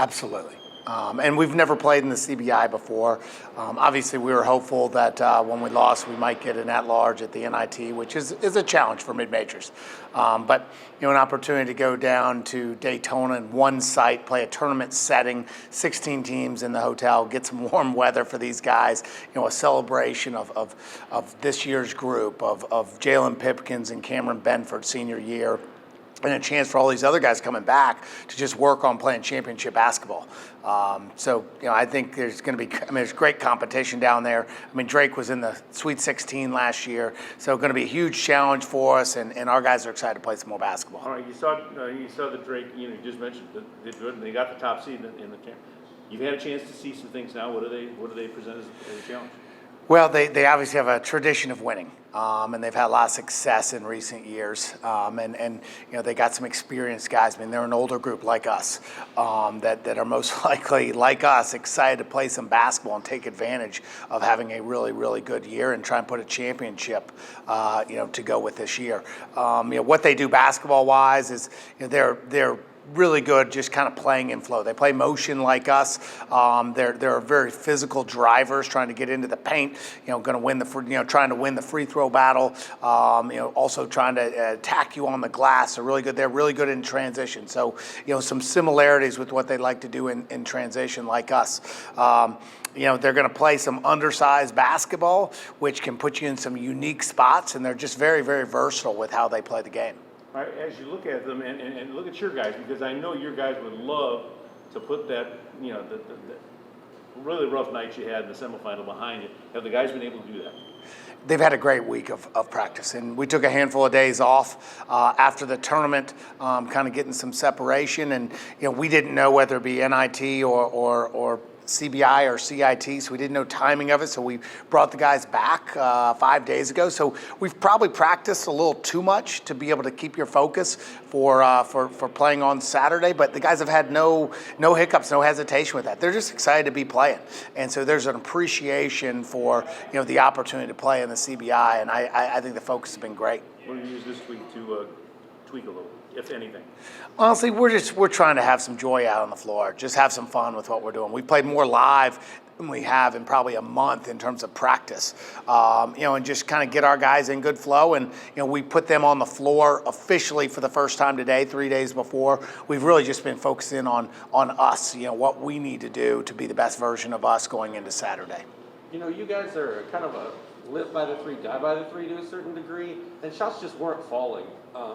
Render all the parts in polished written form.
Absolutely. And we've never played in the CBI before. Obviously, we were hopeful that when we lost, we might get an at-large at the NIT, which is a challenge for mid-majors. But an opportunity to go down to Daytona in one site, play a tournament setting, 16 teams in the hotel, get some warm weather for these guys. A celebration of this year's group of Jalon Pipkins and Cameron Benford senior year. And a chance for all these other guys coming back to just work on playing championship basketball. I think there's going to be, there's great competition down there. Drake was in the Sweet 16 last year, so going to be a huge challenge for us, and our guys are excited to play some more basketball. All right, you saw the Drake, you just mentioned that they got the top seed in the camp. You've had a chance to see some things now. What do they present as a challenge? Well, they obviously have a tradition of winning, and they've had a lot of success in recent years. And they got some experienced guys. They're an older group like us that are most likely, like us, excited to play some basketball and take advantage of having a really, really good year and try and put a championship, to go with this year. What they do basketball-wise is they're really good just kind of playing in flow. They play motion like us. They're very physical drivers trying to get into the paint, going to win trying to win the free throw battle, also trying to attack you on the glass. They're really good. They're really good in transition. So, some similarities with what they like to do in transition like us. They're going to play some undersized basketball, which can put you in some unique spots, and they're just very, very versatile with how they play the game. All right, as you look at them and look at your guys, because I know your guys would love to put that, the really rough night you had in the semifinal behind you. Have the guys been able to do that? They've had a great week of practice, and we took a handful of days off after the tournament, kind of getting some separation, and we didn't know whether it be NIT or CBI or CIT, so we didn't know timing of it, so we brought the guys back 5 days ago. So we've probably practiced a little too much to be able to keep your focus for playing on Saturday, but the guys have had no hiccups, no hesitation with that. They're just excited to be playing, and so there's an appreciation for the opportunity to play in the CBI, and I think the focus has been great. What do you use this week to tweak a little, if anything? Honestly, we're trying to have some joy out on the floor, just have some fun with what we're doing. We played more live than we have in probably a month in terms of practice, and just kind of get our guys in good flow. And we put them on the floor officially for the first time today, 3 days before. We've really just been focusing on us, what we need to do to be the best version of us going into Saturday. You guys are kind of a live by the three, die by the three to a certain degree, and shots just weren't falling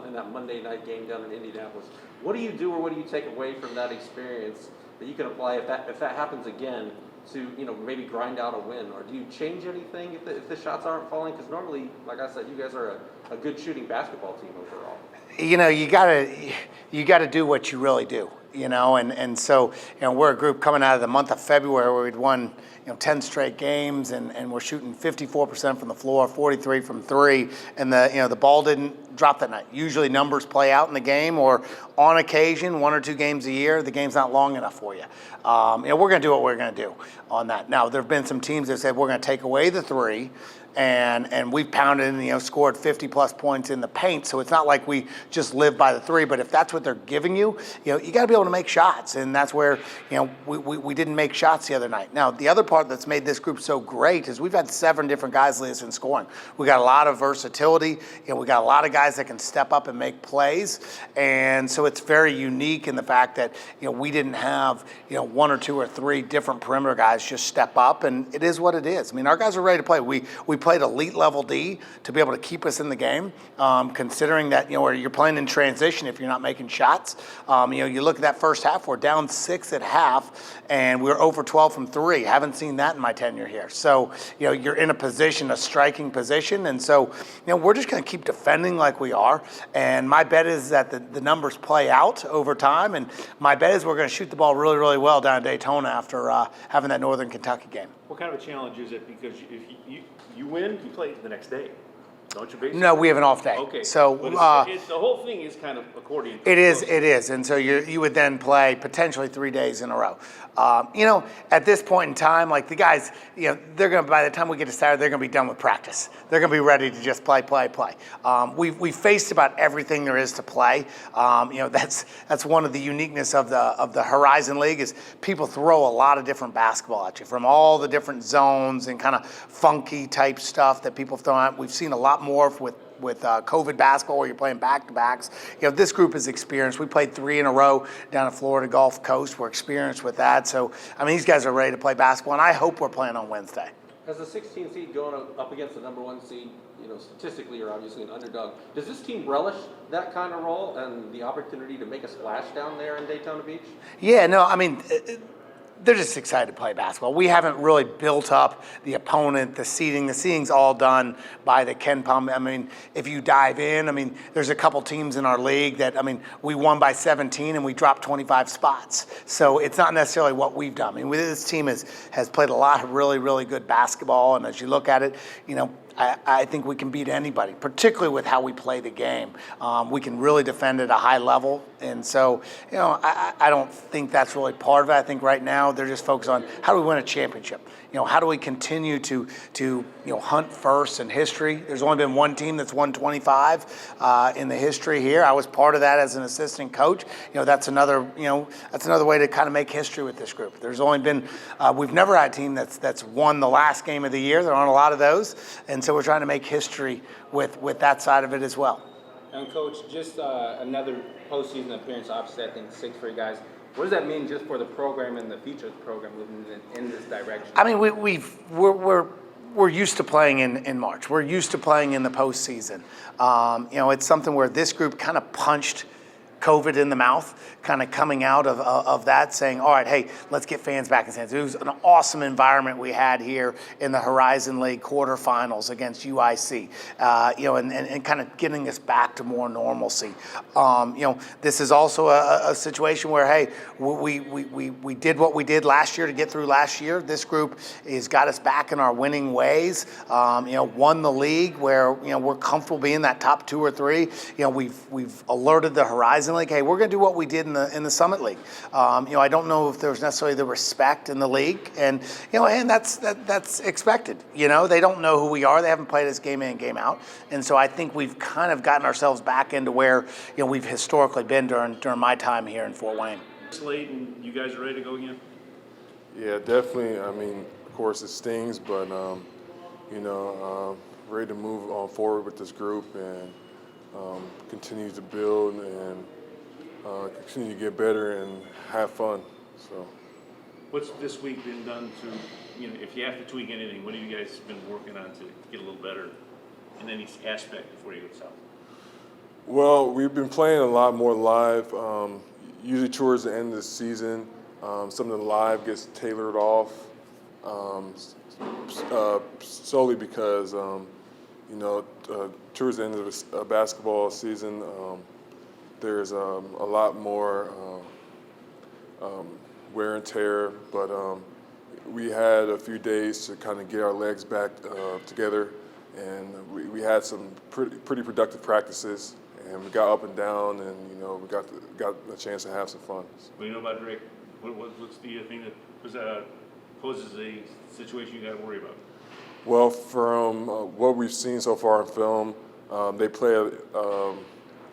in that Monday night game down in Indianapolis. What do you do, or what do you take away from that experience that you can apply if that happens again to maybe grind out a win? Or do you change anything if the shots aren't falling? Because normally, like I said, you guys are a good shooting basketball team overall. You gotta do what you really do. And so we're a group coming out of the month of February where we'd won 10 straight games, and we're shooting 54% from the floor, 43 from three, and the ball didn't drop that night. Usually numbers play out in the game, or on occasion, 1 or 2 games a year, the game's not long enough for you. We're going to do what we're going to do on that. Now, there have been some teams that said we're going to take away the three, and we've pounded and scored 50-plus points in the paint. So it's not like we just live by the three. But if that's what they're giving you, you got to be able to make shots, and that's where we didn't make shots the other night. Now the other part that's made this group so great is we've had 7 different guys lead us in scoring. We got a lot of versatility. We got a lot of guys that can step up and make plays, and so it's very unique in the fact that we didn't have 1 or 2 or 3 different perimeter guys just step up, and it is what it is. Our guys are ready to play. We played elite level D to be able to keep us in the game, considering that you're playing in transition if you're not making shots. You look at that first half, we're down 6 at half, and we're over 12 from 3. Haven't seen that in my tenure here. So you're in a striking position, and so we're just going to keep defending like we are. And my bet is that the numbers play out over time, and my bet is we're going to shoot the ball really, really well down in Daytona after having that Northern Kentucky game. What kind of a challenge is it? Because if you win, you play the next day. don't you basically? No, we have an off day. Okay. So But it's, the whole thing is kind of accordion. it is, and so you would then play potentially 3 days in a row. At this point in time, like the guys, they're gonna, by the time we get to Saturday, they're gonna be done with practice. They're gonna be ready to just play. We faced about everything there is to play. That's one of the uniqueness of the Horizon League is people throw a lot of different basketball at you from all the different zones and kind of funky type stuff that people throw out. We've seen a lot more with COVID basketball where you're playing back-to-backs. This group is experienced. We played 3 in a row down at Florida Gulf Coast. We're experienced with that. So, these guys are ready to play basketball, and I hope we're playing on Wednesday. As a 16 seed going up against the number 1 seed, statistically you're obviously an underdog. Does this team relish that kind of role and the opportunity to make a splash down there in Daytona Beach? Yeah, no, they're just excited to play basketball. We haven't really built up the opponent, the seeding. The seeding's all done by the Ken Palm. If you dive in, there's a couple teams in our league that, we won by 17 and we dropped 25 spots. So it's not necessarily what we've done. This team has played a lot of really, really good basketball. And as you look at it, I think we can beat anybody, particularly with how we play the game. We can really defend at a high level. And so, I don't think that's really part of it. I think right now they're just focused on how do we win a championship? How do we continue to hunt first in history? There's only been one team that's won 25 in the history here. I was part of that as an assistant coach. That's another way to kind of make history with this group. There's only been, we've never had a team that's won the last game of the year. There aren't a lot of those. And so we're trying to make history with that side of it as well. And Coach, just another postseason appearance, obviously I think 6 for you guys. What does that mean just for the program and the future of the program moving in this direction? We're used to playing in March. We're used to playing in the postseason. It's something where this group kind of punched COVID in the mouth, kind of coming out of that, saying, all right, hey, let's get fans back in stands. It was an awesome environment we had here in the Horizon League quarterfinals against UIC, and kind of getting us back to more normalcy. This is also a situation where, hey, we did what we did last year to get through last year. This group has got us back in our winning ways, won the league where, we're comfortable being that top 2 or 3. We've alerted the Horizon League, hey, we're going to do what we did in the Summit League. I don't know if there's necessarily the respect in the league, and that's expected. They don't know who we are. They haven't played us game in, game out, and so I think we've kind of gotten ourselves back into where we've historically been during my time here in Fort Wayne. It's late, and you guys are ready to go again? Yeah, definitely. Of course, it stings, but ready to move on forward with this group and continue to build and continue to get better and have fun. So, what's this week been done to, if you have to tweak anything, what have you guys been working on to get a little better in any aspect before you go south? Well, we've been playing a lot more live. Usually towards the end of the season, some of the live gets tailored off solely because, towards the end of the basketball season, there's a lot more wear and tear, but we had a few days to kind of get our legs back together, and we had some pretty productive practices, and we got up and down, and we got a chance to have some fun. What do you know about Drake? What's the thing that poses a situation you got to worry about? Well, from what we've seen so far in film, they play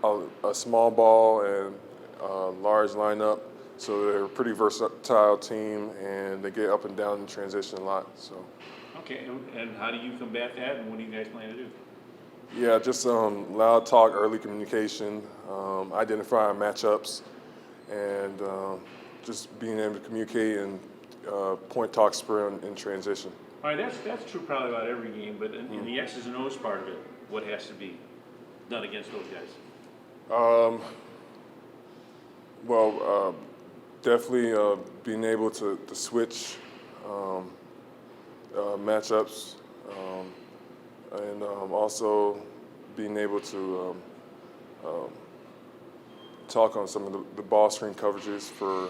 a small ball and a large lineup, so they're a pretty versatile team, and they get up and down in transition a lot. So. Okay, and how do you combat that, and what do you guys plan to do? Yeah, just loud talk, early communication, identify matchups, and just being able to communicate and point, talk, sprint in transition. All right, that's true probably about every game, but in the X's and O's part of it, what has to be done against those guys? Definitely being able to switch matchups, and also being able to talk on some of the ball screen coverages for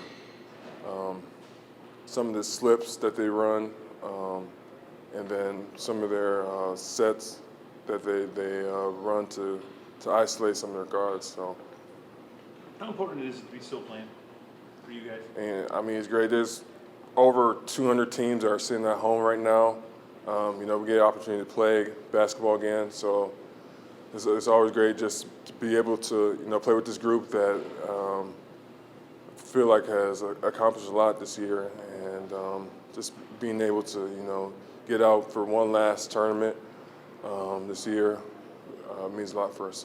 some of the slips that they run, and then some of their sets that they run to isolate some of their guards. So, How important is it to be still playing for you guys? and I mean, it's great. There's over 200 teams that are sitting at home right now. We get an opportunity to play basketball again, so it's always great just to be able to play with this group that feel like has accomplished a lot this year, and just being able to get out for one last tournament this year means a lot for us.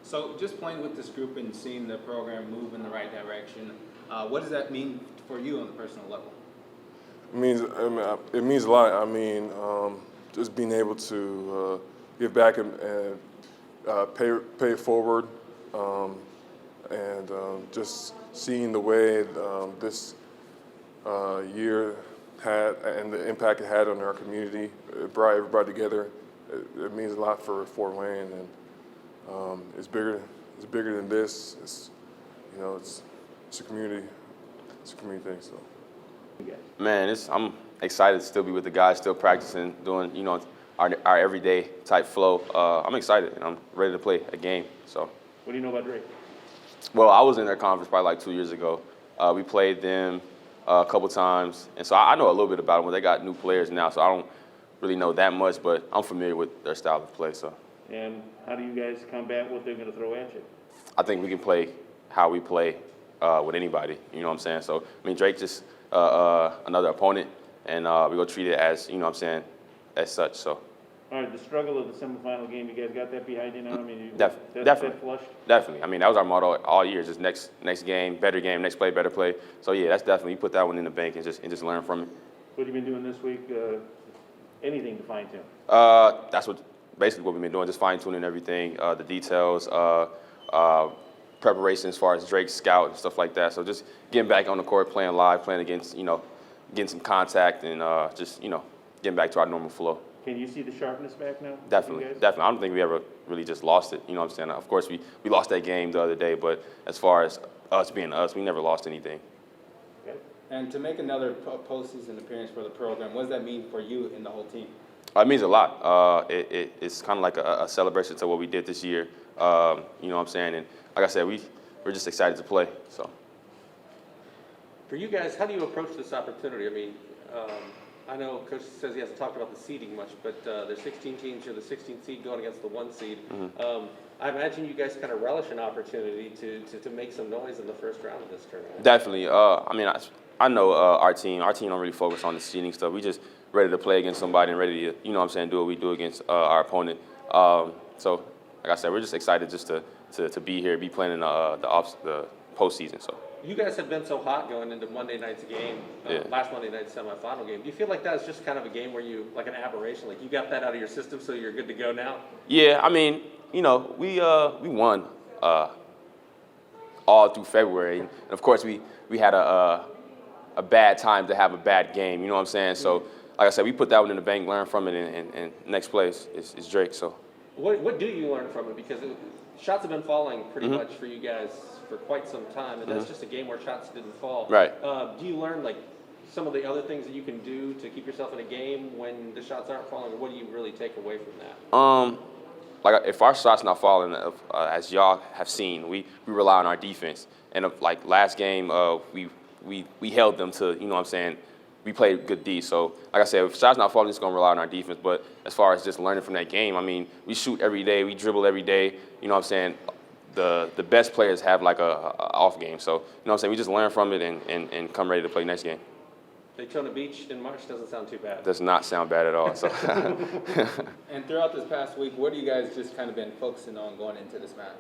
So just playing with this group and seeing the program move in the right direction, what does that mean for you on the personal level? It means a lot. I mean, just being able to give back and pay it forward, and just seeing the way this year had and the impact it had on our community. It brought everybody together. It means a lot for Fort Wayne, and it's bigger than this. It's a community. It's a community thing. So. Man, I'm excited to still be with the guys, still practicing, doing our everyday type flow. I'm excited and I'm ready to play a game. So. What do you know about Drake? Well, I was in their conference probably like 2 years ago. We played them a couple times, and so I know a little bit about them. They got new players now, so I don't really know that much, but I'm familiar with their style of play. So. And how do you guys combat what they're going to throw at you? I think we can play how we play with anybody. You know what I'm saying? So Drake just another opponent, and we're gonna treat it as as such. So. All right, the struggle of the semifinal game, you guys got that behind you now? I mean, Definitely. that flushed? Definitely. I mean, that was our motto all year, just next game, next play, better play. So yeah, that's definitely, you put that one in the bank and just learn from it. What have you been doing this week? Anything to fine tune? That's basically what we've been doing, just fine tuning everything, the details, preparation as far as Drake's scout and stuff like that. So just getting back on the court, playing live, playing against, getting some contact and just, getting back to our normal flow. Can you see the sharpness back now? Definitely. I don't think we ever really just lost it. You know what I'm saying? Of course, we lost that game the other day, but as far as us being us, we never lost anything. Okay. And to make another postseason appearance for the program, what does that mean for you and the whole team? It means a lot. It's kind of like a celebration to what we did this year. You know what I'm saying? And like I said, we're just excited to play. So. For you guys, how do you approach this opportunity? I mean, I know Coach says he hasn't talked about the seeding much, but there's 16 teams. You're the 16th seed going against the 1 seed. Mm-hmm. I imagine you guys kind of relish an opportunity to make some noise in the first round of this tournament. Definitely. I know our team. Our team don't really focus on the seeding stuff. We just ready to play against somebody and ready to, do what we do against our opponent. So, like I said, we're just excited just to be here, be playing in the postseason. So. You guys have been so hot going into Monday night's game, last Monday night's semifinal game. Do you feel like that was just kind of a game where you, like an aberration, like you got that out of your system so you're good to go now? Yeah, I mean, we won all through February, and of course we had a bad time to have a bad game. You know what I'm saying? So, like I said, we put that one in the bank, learn from it, and next place is Drake. So. What do you learn from it? Because shots have been falling pretty much for you guys for quite some time, and that's just a game where shots didn't fall. Right. Do you learn like some of the other things that you can do to keep yourself in a game when the shots aren't falling, or what do you really take away from that? Like if our shots not falling, as y'all have seen, we rely on our defense. And like last game, we held them to, you know what I'm saying, we played good D. So like I said, if shots not falling, it's gonna rely on our defense. But as far as just learning from that game, I mean, we shoot every day, we dribble every day. You know what I'm saying? The best players have like a off game. So you know what I'm saying? We just learn from it and come ready to play next game. Daytona Beach in March doesn't sound too bad. Does not sound bad at all. So. And throughout this past week, what have you guys just kind of been focusing on going into this match?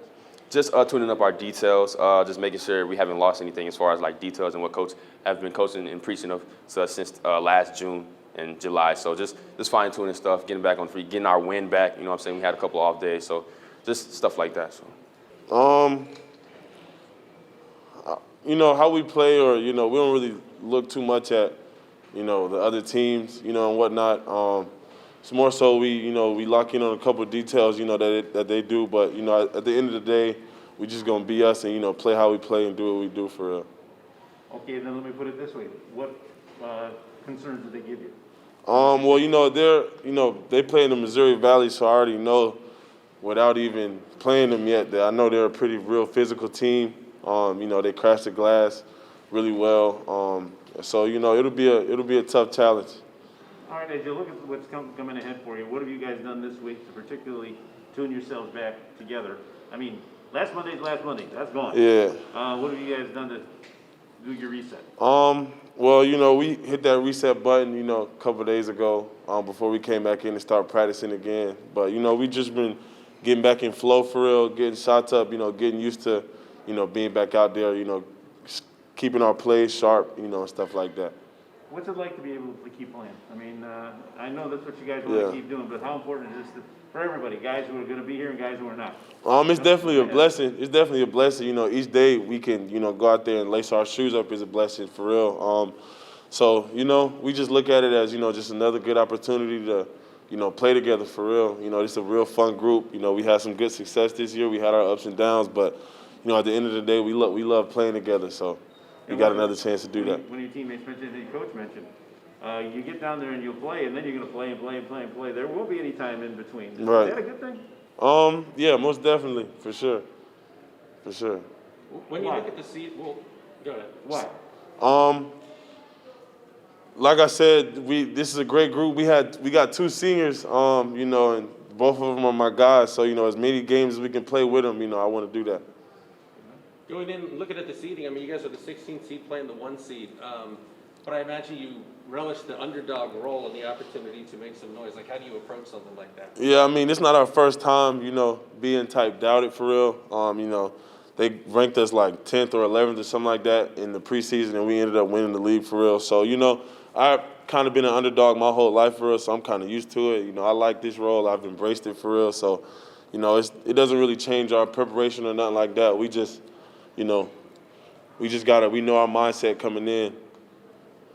Just tuning up our details, just making sure we haven't lost anything as far as like details and what coach have been coaching and preaching of since last June and July. So just fine tuning stuff, getting back on feet, getting our win back. You know what I'm saying? We had a couple off days, so just stuff like that. So. How we play, or we don't really look too much at the other teams, and whatnot. It's more so we lock in on a couple of details, that they do. But at the end of the day, we just gonna be us and play how we play and do what we do for real. Okay, then let me put it this way: what concerns did they give you? Well, they play in the Missouri Valley, so I already know without even playing them yet that I know they're a pretty real physical team. They crash the glass really well. So it'll be a tough challenge. All right, as you look at what's coming ahead for you, what have you guys done this week to particularly tune yourselves back together? I mean, last Monday's last Monday, that's gone. Yeah. What have you guys done to do your reset? Well, we hit that reset button, a couple of days ago before we came back in and started practicing again. But, we just been getting back in flow for real, getting shots up, getting used to, being back out there, keeping our plays sharp, and stuff like that. What's it like to be able to keep playing? I mean, I know that's what you guys want to keep doing, but how important is this for everybody, guys who are going to be here and guys who are not? It's definitely a blessing. It's definitely a blessing. Each day we can, go out there and lace our shoes up is a blessing for real. So, we just look at it as, just another good opportunity to, play together for real. It's a real fun group. We had some good success this year. We had our ups and downs, but, at the end of the day, we love playing together. So we got another chance to do that. One of your teammates mentioned, and your coach mentioned, you get down there and you'll play, and then you're going to play and play and play and play. There won't be any time in between. Is Right. that a good thing? Yeah, most definitely, for sure. For sure. When you Why? look at the seat, well, go ahead. Why? Like I said, this is a great group. We got two seniors, and both of them are my guys. So, as many games as we can play with them, I want to do that. Going in, looking at the seeding, I mean, you guys are the 16th seed playing the 1 seed. But I imagine you relish the underdog role and the opportunity to make some noise. Like, how do you approach something like that? Yeah, I mean, it's not our first time, being type doubted for real. They ranked us like 10th or 11th or something like that in the preseason, and we ended up winning the league for real. So, I've kind of been an underdog my whole life for real, so I'm kind of used to it. I like this role. I've embraced it for real. So, it doesn't really change our preparation or nothing like that. We just, we know our mindset coming in,